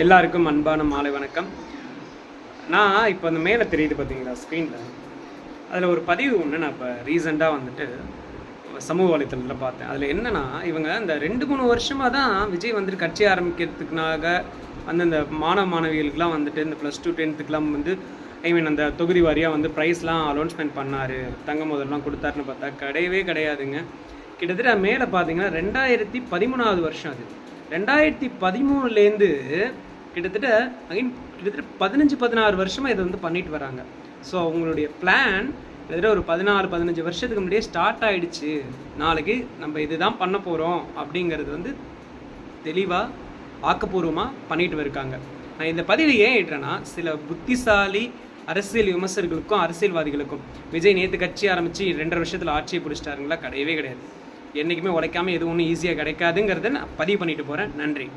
எல்லாருக்கும் அன்பான மாலை வணக்கம். நான் இப்போ அந்த மேலே தெரியுது பார்த்தீங்களா ஸ்க்ரீனில், அதில் ஒரு பதிவு ஒன்று நான் இப்போ ரீசெண்டாக வந்துட்டு சமூக வலைத்தளத்தில் பார்த்தேன். அதில் என்னென்னா, இவங்க இந்த 2-3 வருஷமாக தான் விஜய் வந்துட்டு கட்சி ஆரம்பிக்கிறதுக்குனாக அந்த மாணவ மாணவிகளுக்கெலாம் வந்துட்டு இந்த +2 10th வந்து அந்த தொகுதி வாரியாக வந்து ப்ரைஸ்லாம் அலௌன்ஸ்மெண்ட் பண்ணார், தங்க முதல்லாம் கொடுத்தாருன்னு பார்த்தா கிடையவே கிடையாதுங்க. கிட்டத்தட்ட மேலே பார்த்தீங்கன்னா 2013வது வருஷம். அது 2013லேருந்து கிட்டத்தட்ட 15-16 வருஷமாக இதை வந்து பண்ணிட்டு வராங்க. ஸோ அவங்களுடைய பிளான் கிட்டத்தட்ட ஒரு 14-15 வருஷத்துக்கு முன்னாடியே ஸ்டார்ட் ஆகிடுச்சு. நாளைக்கு நம்ம இதுதான் பண்ண போகிறோம் அப்படிங்கிறது வந்து தெளிவாக ஆக்கப்பூர்வமாக பண்ணிட்டு இருக்காங்க. நான் இந்த பதிவு ஏன் ஏற்றேன்னா, சில புத்திசாலி அரசியல் விமர்சகர்களுக்கும் அரசியல்வாதிகளுக்கும் விஜய் நேற்று கட்சி ஆரம்பித்து 2.5 வருஷத்தில் ஆட்சியை பிடிச்சிட்டாருங்களா? கிடையவே கிடையாது. என்றைக்குமே உழைக்காமல் எது ஒன்றும் ஈஸியாக கிடைக்காதுங்கிறத நான் பதிவு பண்ணிட்டு போகிறேன். நன்றி.